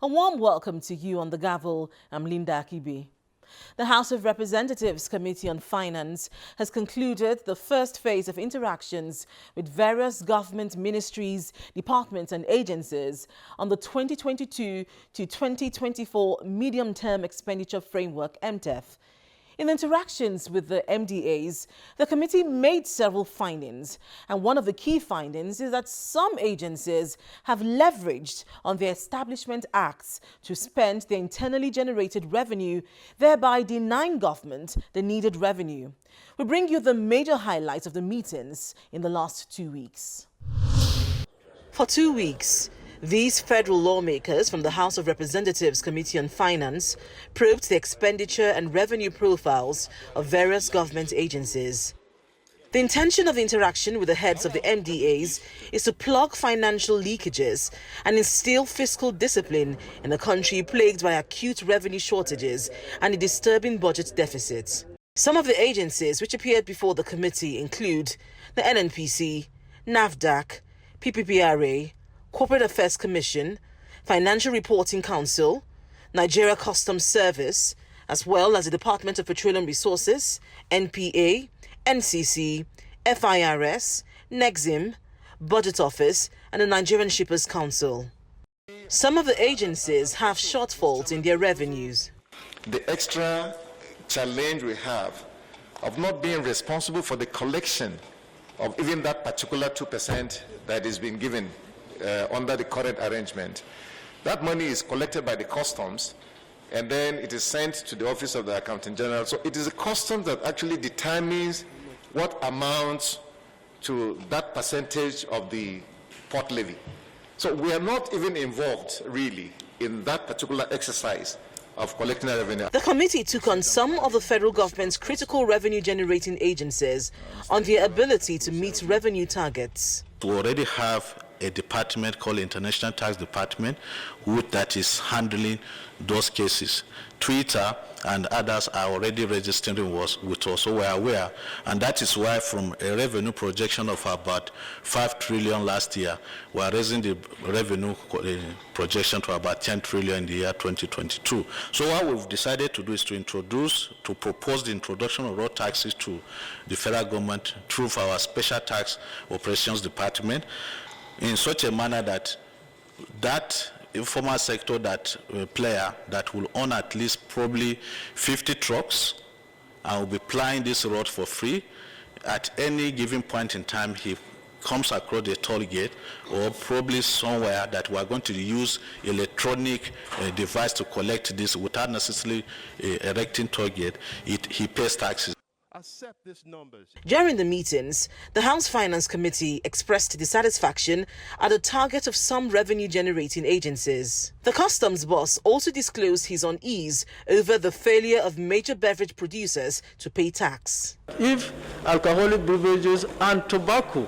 A warm welcome to you on the Gavel. I'm Linda Akibi. The House of Representatives Committee on Finance has concluded the first phase of interactions with various government ministries, departments and agencies on the 2022 to 2024 Medium-Term Expenditure Framework (MTEF). In interactions with the MDAs, the committee made several findings, and one of the key findings is that some agencies have leveraged on their establishment acts to spend their internally generated revenue, thereby denying government the needed revenue. We bring you the major highlights of the meetings in the last 2 weeks. For 2 weeks, these federal lawmakers from the House of Representatives Committee on Finance probed the expenditure and revenue profiles of various government agencies. The intention of the interaction with the heads of the MDAs is to plug financial leakages and instill fiscal discipline in a country plagued by acute revenue shortages and a disturbing budget deficit. Some of the agencies which appeared before the committee include the NNPC, NAFDAC, PPPRA, Corporate Affairs Commission, Financial Reporting Council, Nigeria Customs Service, as well as the Department of Petroleum Resources, NPA, NCC, FIRS, NEXIM, Budget Office, and the Nigerian Shippers Council. Some of the agencies have shortfalls in their revenues. The extra challenge we have of not being responsible for the collection of even that particular 2% that is being given under the current arrangement. That money is collected by the customs and then it is sent to the office of the Accountant General. So it is the customs that actually determines what amounts to that percentage of the port levy. So we are not even involved really in that particular exercise of collecting revenue. The committee took on some of the federal government's critical revenue generating agencies on their ability to meet revenue targets. We already have a department called International Tax Department that is handling those cases. Twitter and others are already registering with us, so we're aware, and that is why from a revenue projection of about 5 trillion last year, we're raising the revenue projection to about 10 trillion in the year 2022. So what we've decided to do is to propose the introduction of road taxes to the federal government through our Special Tax Operations Department in such a manner that informal sector player that will own at least probably 50 trucks and will be plying this road for free. At any given point in time, he comes across the toll gate or probably somewhere that we are going to use electronic device to collect this without necessarily erecting toll gate, he pays taxes. Accept these numbers. During the meetings, the House Finance Committee expressed dissatisfaction at the target of some revenue-generating agencies. The customs boss also disclosed his unease over the failure of major beverage producers to pay tax. If alcoholic beverages and tobacco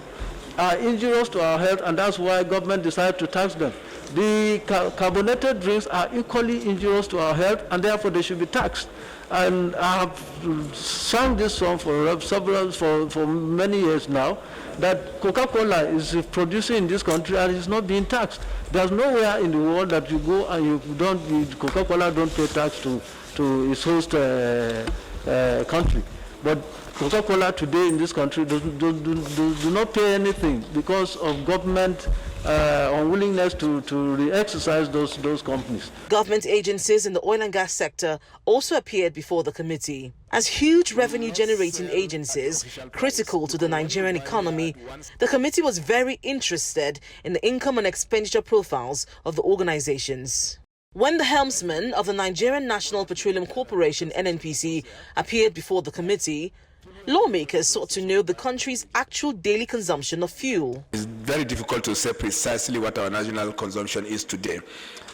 are injurious to our health, and that's why government decided to tax them, the carbonated drinks are equally injurious to our health, and therefore they should be taxed. And I have sung this song for many years now, that Coca-Cola is producing in this country and is not being taxed. There's nowhere in the world that you go and Coca-Cola don't pay tax to its host country. But Coca-Cola today in this country do not pay anything because of government unwillingness to re-exercise those companies. Government agencies in the oil and gas sector also appeared before the committee. As huge revenue-generating agencies critical to the Nigerian economy, the committee was very interested in the income and expenditure profiles of the organizations. When the helmsman of the Nigerian National Petroleum Corporation (NNPC) appeared before the committee, lawmakers sought to know the country's actual daily consumption of fuel. It's very difficult to say precisely what our national consumption is today.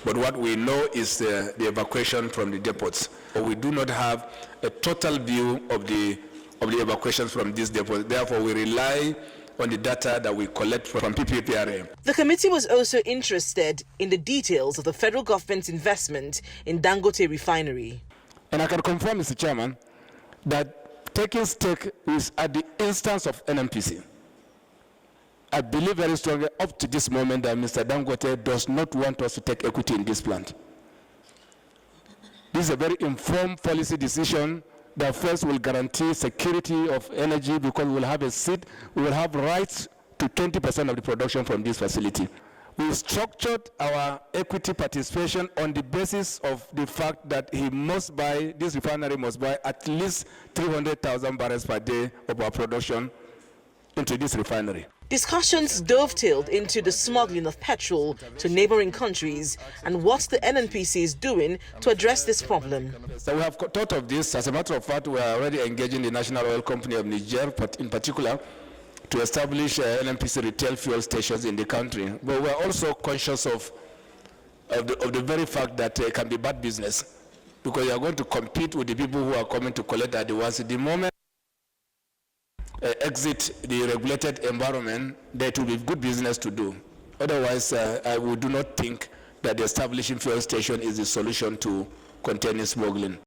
But what we know is the evacuation from the depots. We do not have a total view of the evacuations from these depots. Therefore, we rely on the data that we collect from PPPRA. The committee was also interested in the details of the federal government's investment in Dangote refinery. And I can confirm, Mr. Chairman, that taking stake is at the instance of NNPC. I believe very strongly up to this moment that Mr. Dangote does not want us to take equity in this plant. This is a very informed policy decision that first will guarantee security of energy because we will have a seat, we will have rights to 20% of the production from this facility. We structured our equity participation on the basis of the fact that this refinery must buy at least 300,000 barrels per day of our production into this refinery. Discussions dovetailed into the smuggling of petrol to neighboring countries and what the NNPC is doing to address this problem. So we have thought of this. As a matter of fact, we are already engaging the National Oil Company of Niger, in particular, to establish NNPC retail fuel stations in the country. But we are also conscious of the very fact that it can be bad business, because you are going to compete with the people who are coming to collect at the ones. The moment exit the regulated environment, that will be good business to do. Otherwise, we do not think that establishing fuel station is the solution to containing smuggling.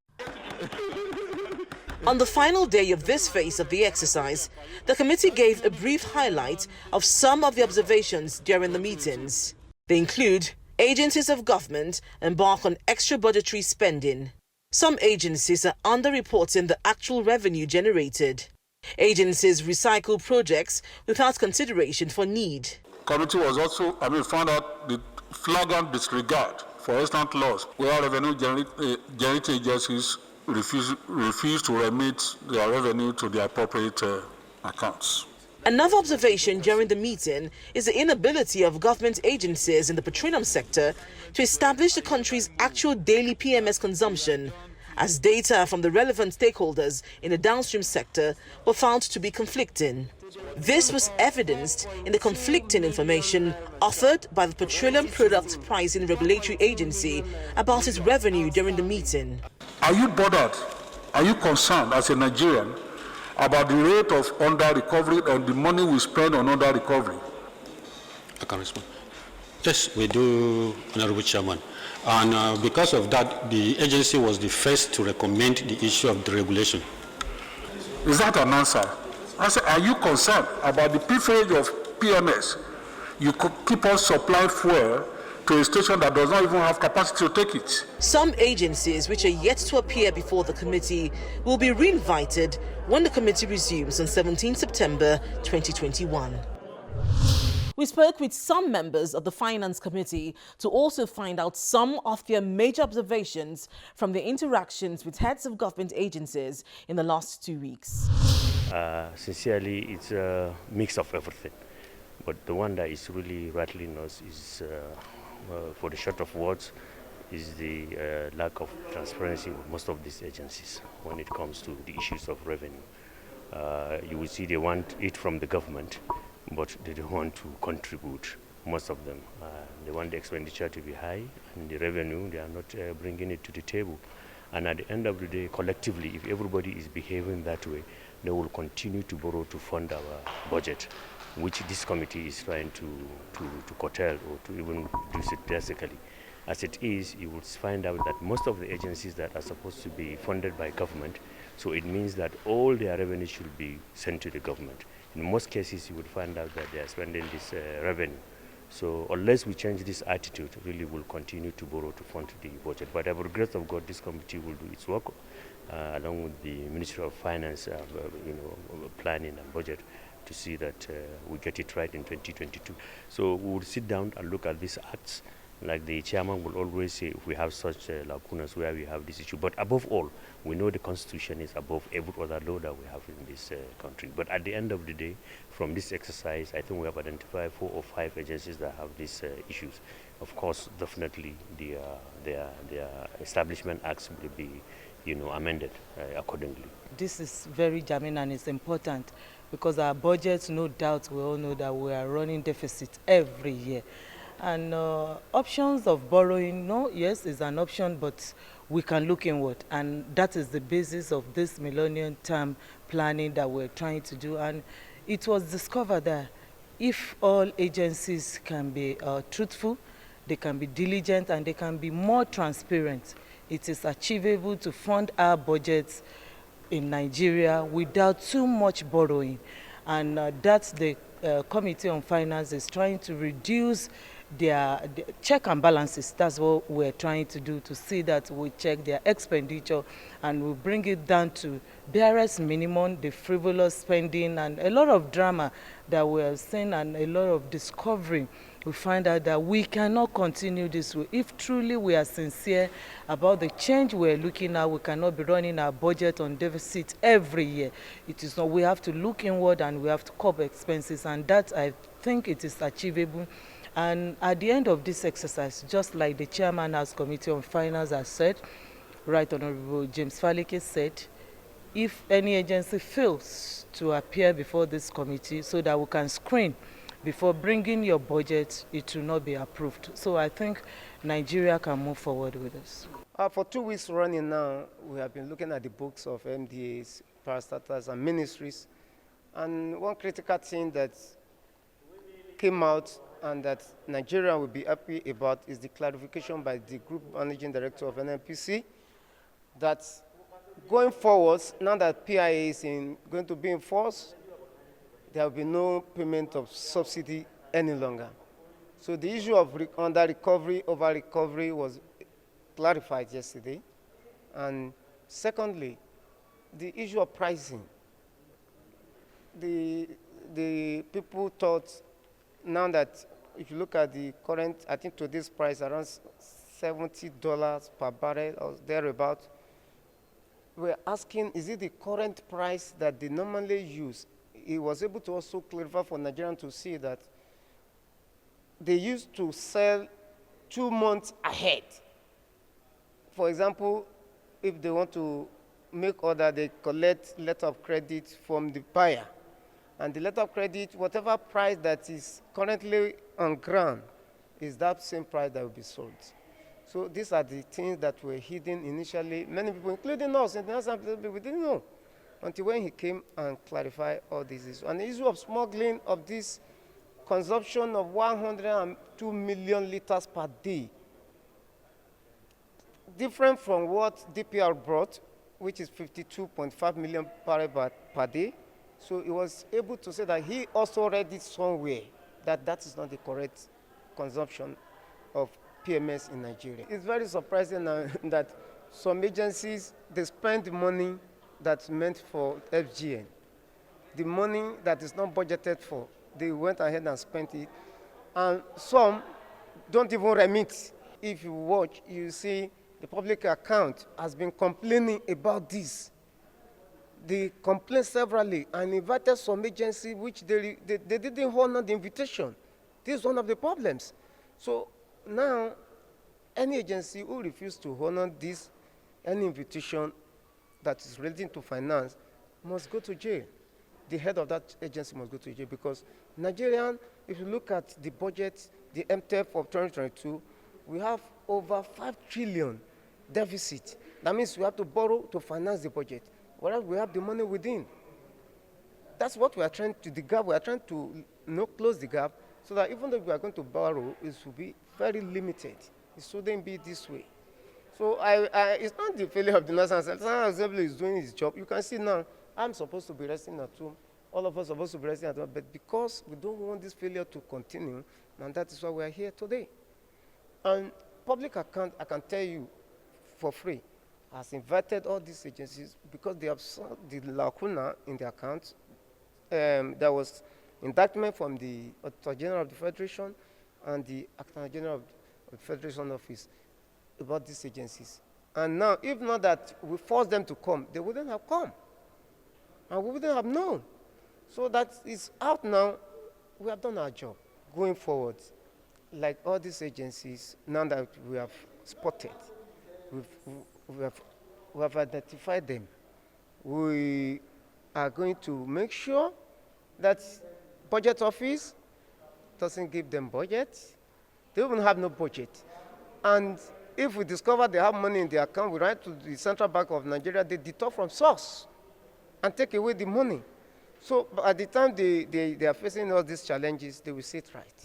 On the final day of this phase of the exercise, the committee gave a brief highlight of some of the observations during the meetings. They include agencies of government embark on extra budgetary spending. Some agencies are underreporting the actual revenue generated. Agencies recycle projects without consideration for need. Committee was also, found out the flagrant disregard for instant laws where revenue generating agencies refuse to remit their revenue to the appropriate accounts. Another observation during the meeting is the inability of government agencies in the petroleum sector to establish the country's actual daily PMS consumption, as data from the relevant stakeholders in the downstream sector were found to be conflicting. This was evidenced in the conflicting information offered by the Petroleum Product Pricing Regulatory Agency about its revenue during the meeting. Are you bothered? Are you concerned as a Nigerian about the rate of under-recovery and the money we spend on under-recovery? I can respond. Yes, we do, Honorable Chairman. And because of that, the agency was the first to recommend the issue of the regulation. Is that an answer? I said, are you concerned about the pilferage of PMS? You could keep on supplying fuel to a station that does not even have capacity to take it. Some agencies which are yet to appear before the committee will be re-invited when the committee resumes on 17 September 2021. We spoke with some members of the Finance Committee to also find out some of their major observations from their interactions with heads of government agencies in the last 2 weeks. Sincerely, it's a mix of everything. But the one that is really rattling us is, for the short of words, is the lack of transparency with most of these agencies when it comes to the issues of revenue. You will see they want it from the government, but they don't want to contribute, most of them. They want the expenditure to be high, and the revenue, they are not bringing it to the table. And at the end of the day, collectively, if everybody is behaving that way, they will continue to borrow to fund our budget, which this committee is trying to curtail or to even reduce it drastically. As it is, you will find out that most of the agencies that are supposed to be funded by government, so it means that all their revenue should be sent to the government. In most cases, you would find out that they are spending this revenue. So unless we change this attitude, really we'll continue to borrow to fund the budget. But by the grace of God, this committee will do its work along with the Ministry of Finance, planning and budget, to see that we get it right in 2022. So we will sit down and look at these acts. Like the chairman will always say, if we have such lacunas where we have this issue. But above all, we know the Constitution is above every other law that we have in this country. But at the end of the day, from this exercise, I think we have identified 4 or 5 agencies that have these issues. Of course, definitely their establishment acts will be, amended accordingly. This is very germane and it's important because our budgets, no doubt, we all know that we are running deficit every year. And options of borrowing, yes, is an option, but we can look inward. And that is the basis of this millennium term planning that we're trying to do. And it was discovered that if all agencies can be truthful, they can be diligent, and they can be more transparent, it is achievable to fund our budgets in Nigeria without too much borrowing. And that's the Committee on Finance is trying to reduce their check and balances. That's what we're trying to do, to see that we check their expenditure and we bring it down to barest minimum, the frivolous spending and a lot of drama that we're seeing and a lot of discovery. We find out that we cannot continue this way. If truly we are sincere about the change we're looking at, we cannot be running our budget on deficit every year. It is not. We have to look inward and we have to curb expenses, and that I think it is achievable. And at the end of this exercise, just like the Chairman House Committee on Finance has said, Right Honorable James Falike said, if any agency fails to appear before this committee so that we can screen before bringing your budget, it will not be approved. So I think Nigeria can move forward with this. For 2 weeks running now, we have been looking at the books of MDAs, parastatals, and ministries. And one critical thing that came out and that Nigeria will be happy about is the clarification by the Group Managing Director of NNPC that going forward, now that PIA is going to be in force, there will be no payment of subsidy any longer. So the issue of under recovery, over recovery was clarified yesterday. And secondly, the issue of pricing. The people thought now that if you look at the current, I think today's price around $70 per barrel or thereabout, we're asking, is it the current price that they normally use? He was able to also clarify for Nigerians to see that they used to sell 2 months ahead. For example, if they want to make order, they collect letter of credit from the buyer. And the letter of credit, whatever price that is currently on ground, is that same price that will be sold. So these are the things that were hidden initially. Many people, including us, international people, we didn't know until when he came and clarified all these issues. And the issue of smuggling of this consumption of 102 million liters per day, different from what DPR brought, which is 52.5 million barrels per day. So he was able to say that he also read it somewhere that that is not the correct consumption of PMS in Nigeria. It's very surprising that some agencies, they spend money that's meant for FGN. The money that is not budgeted for, they went ahead and spent it. And some don't even remit. If you watch, you see the public account has been complaining about this. They complained severally and invited some agency which they didn't honor the invitation. This is one of the problems. So now, any agency who refuses to honor this, any invitation that is relating to finance, must go to jail. The head of that agency must go to jail because Nigerian, if you look at the budget, the MTEP of 2022, we have over 5 trillion deficit. That means we have to borrow to finance the budget, whereas we have the money within. That's what we are trying to, the gap, we are trying to close the gap so that even though we are going to borrow, it will be very limited. It shouldn't be this way. So it's not the failure of the National Assembly. The National Assembly is doing its job. You can see now, I'm supposed to be resting at home. All of us are supposed to be resting at home. But because we don't want this failure to continue, and that is why we are here today. And public account, I can tell you for free, has invited all these agencies because they have saw the lacuna in the accounts. There was indictment from the Auditor General of the Federation and the Accountant General of the Federation Office about these agencies. And now, if not that we force them to come, they wouldn't have come. And we wouldn't have known. So that is out now. We have done our job. Going forward, like all these agencies, now that we have spotted, we have identified them, we are going to make sure that budget office doesn't give them budget. They even have no budget. And if we discover they have money in their account, we write to the Central Bank of Nigeria, they deduct from source and take away the money. So at the time they are facing all these challenges, they will see it right.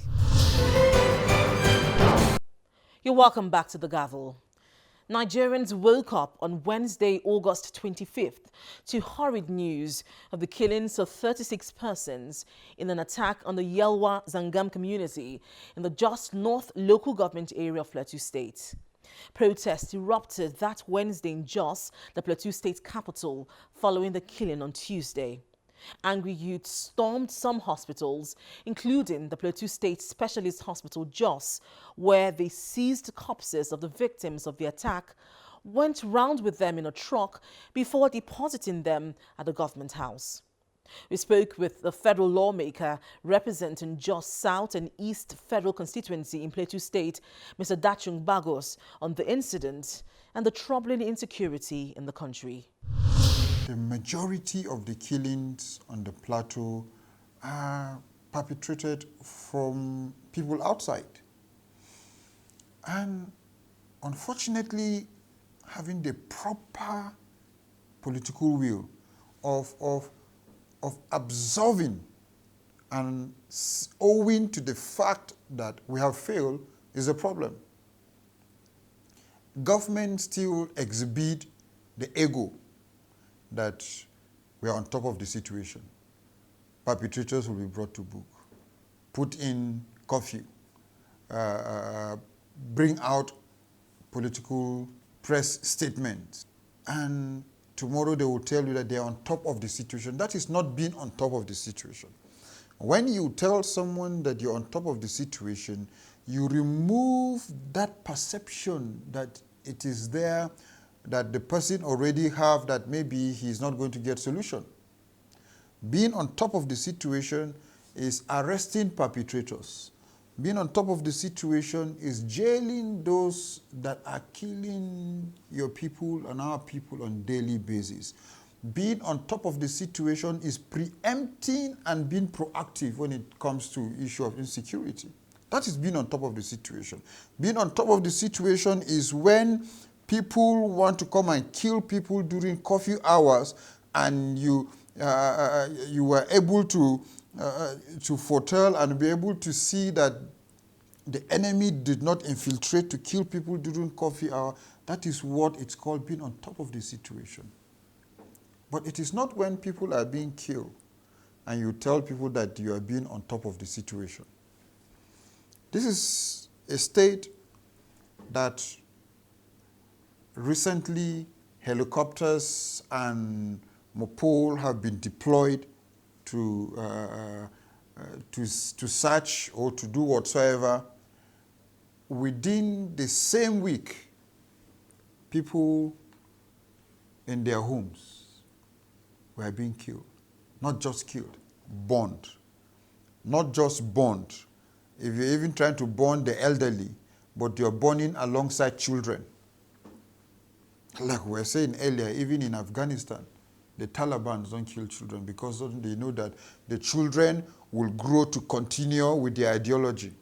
You're welcome back to the Gavel. Nigerians woke up on Wednesday, August 25th, to horrid news of the killings of 36 persons in an attack on the Yelwa Zangam community in the Just North local government area of Plateau State. Protests erupted that Wednesday in Jos, the Plateau State capital, following the killing on Tuesday. Angry youth stormed some hospitals, including the Plateau State Specialist Hospital Jos, where they seized corpses of the victims of the attack, went round with them in a truck before depositing them at the government house. We spoke with the federal lawmaker representing Jos South and East Federal Constituency in Plateau State, Mr. Dachung Bagos, on the incident and the troubling insecurity in the country. The majority of the killings on the plateau are perpetrated from people outside. And unfortunately, having the proper political will of absolving and owing to the fact that we have failed is a problem. Government still exhibit the ego that we are on top of the situation. Perpetrators will be brought to book, put in curfew, bring out political press statements, and tomorrow they will tell you that they are on top of the situation. That is not being on top of the situation. When you tell someone that you're on top of the situation, you remove that perception that it is there, that the person already have, that maybe he's not going to get solution. Being on top of the situation is arresting perpetrators. Being on top of the situation is jailing those that are killing your people and our people on a daily basis. Being on top of the situation is preempting and being proactive when it comes to issue of insecurity. That is being on top of the situation. Being on top of the situation is when people want to come and kill people during curfew hours, and you were able to foretell and be able to see that the enemy did not infiltrate to kill people during curfew hour. That is what it's called being on top of the situation. But it is not when people are being killed and you tell people that you are being on top of the situation. This is a state that recently helicopters and mopole have been deployed to search or to do whatsoever. Within the same week, people in their homes were being killed. Not just killed, burned. Not just burned. If you're even trying to burn the elderly, but you're burning alongside children. Like we were saying earlier, even in Afghanistan, the Taliban don't kill children because they know that the children will grow to continue with their ideology.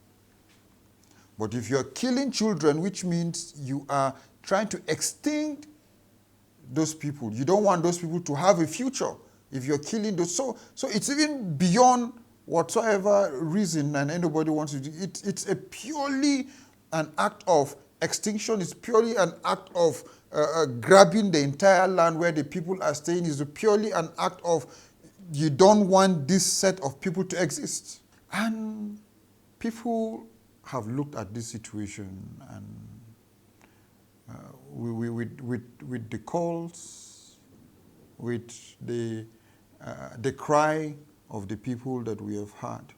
But if you're killing children, which means you are trying to extinct those people. You don't want those people to have a future if you're killing those. So it's even beyond whatsoever reason and anybody wants to do. It's a purely an act of extinction. It's purely an act of grabbing the entire land where the people are staying. Is purely an act of you don't want this set of people to exist. And people have looked at this situation and with the calls, with the cry of the people that we have heard,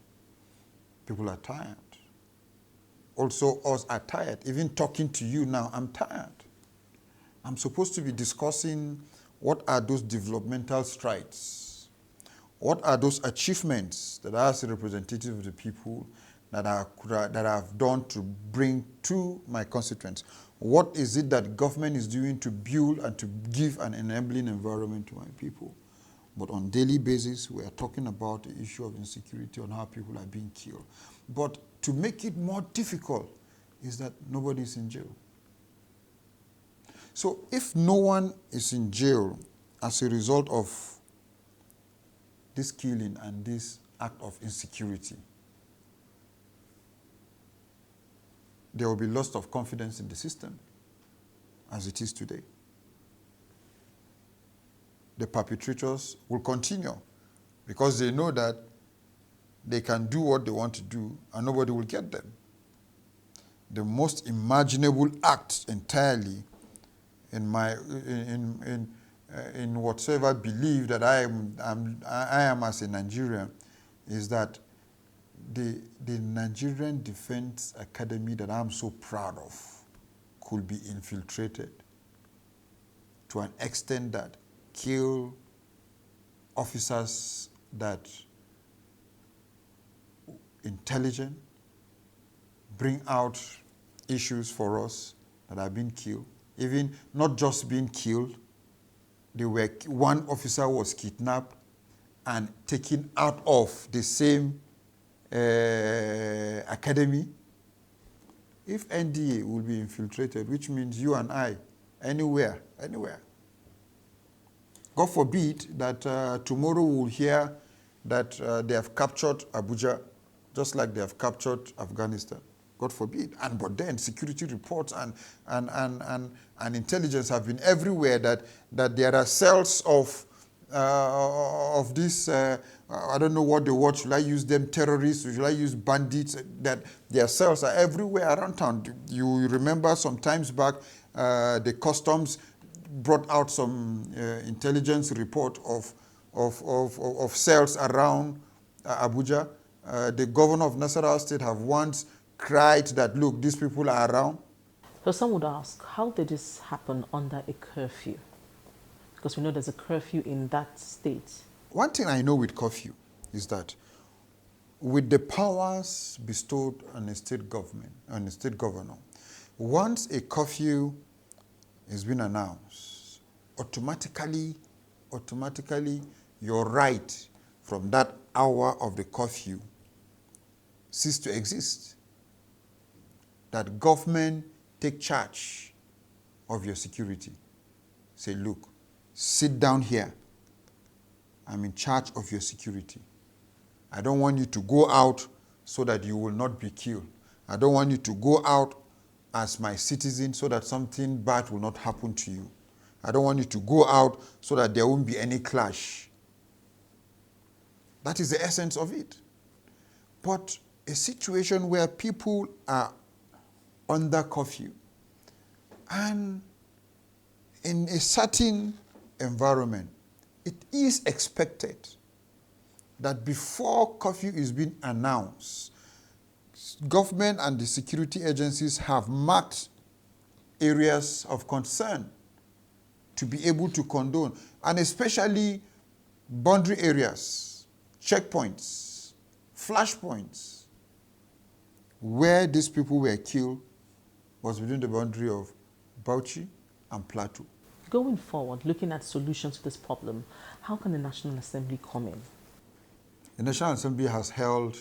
people are tired. Also, us are tired. Even talking to you now, I'm tired. I'm supposed to be discussing what are those developmental strides, what are those achievements that I as a representative of the people that I've done to bring to my constituents. What is it that government is doing to build and to give an enabling environment to my people? But on a daily basis, we are talking about the issue of insecurity, on how people are being killed. But to make it more difficult is that nobody is in jail. So if no one is in jail as a result of this killing and this act of insecurity, there will be loss of confidence in the system. as it is today. The perpetrators will continue because they know that they can do what they want to do and nobody will get them. The most imaginable act entirely in whatsoever belief that I am as a Nigerian is that the Nigerian Defense Academy that I'm so proud of could be infiltrated to an extent that kill officers that intelligent, bring out issues for us that have been killed. Even not just being killed, one officer was kidnapped and taken out of the same academy. If NDA will be infiltrated, which means you and I, anywhere. God forbid that tomorrow we'll hear that they have captured Abuja, just like they have captured Afghanistan. God forbid. But then security reports and intelligence have been everywhere that there are cells of this, I don't know what they want. Should I use them terrorists? Should I use bandits? That their cells are everywhere around town. You remember some times back, the customs brought out some intelligence report of cells around Abuja. The governor of Nasarawa State have once cried that, look, these people are around. So some would ask, how did this happen under a curfew? Because we know there's a curfew in that state. One thing I know with curfew is that with the powers bestowed on a state government, on a state governor, once a curfew has been announced, automatically your right from that hour of the curfew cease to exist. That government take charge of your security. Say, look, sit down here. I'm in charge of your security. I don't want you to go out so that you will not be killed. I don't want you to go out as my citizen so that something bad will not happen to you. I don't want you to go out so that there won't be any clash. That is the essence of it. But a situation where people are under curfew and in a certain environment, it is expected that before curfew is being announced, government and the security agencies have marked areas of concern to be able to condone, and especially boundary areas, checkpoints, flashpoints. Where these people were killed was within the boundary of Bauchi and Plateau. Going forward, looking at solutions to this problem, how can the National Assembly come in? The National Assembly has held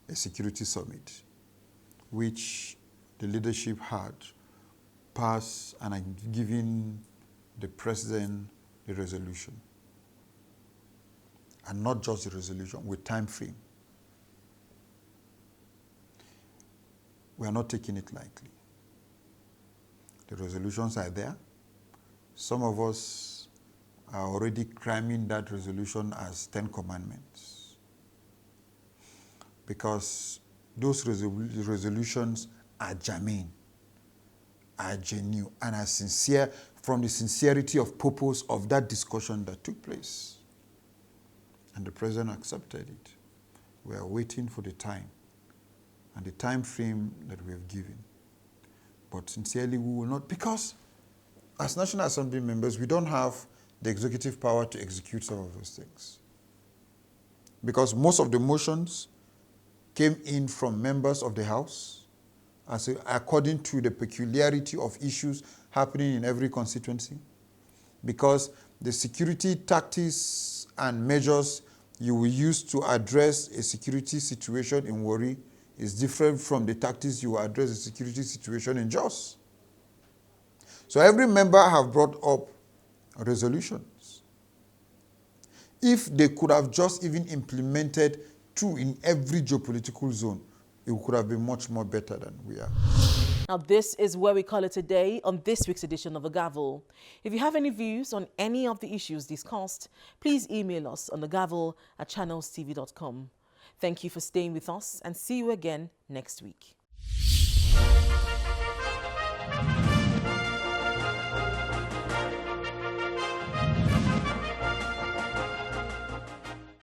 a security summit, which the leadership had passed and given the president the resolution. And not just the resolution, with time frame. We are not taking it lightly. The resolutions are there. Some of us are already cramming that resolution as 10 commandments. Because those resolutions are germane, are genuine, and are sincere from the sincerity of purpose of that discussion that took place. And the president accepted it. We are waiting for the time and the time frame that we have given. But sincerely, we will not, because as National Assembly members, we don't have the executive power to execute some of those things. Because most of the motions came in from members of the House, according to the peculiarity of issues happening in every constituency. Because the security tactics and measures you will use to address a security situation in Warri is different from the tactics you will address a security situation in Jos. So every member have brought up resolutions. If they could have just even implemented 2 in every geopolitical zone, it could have been much more better than we are. Now, this is where we call it a day on this week's edition of The Gavel. If you have any views on any of the issues discussed, please email us on thegavel@channelstv.com. Thank you for staying with us and see you again next week.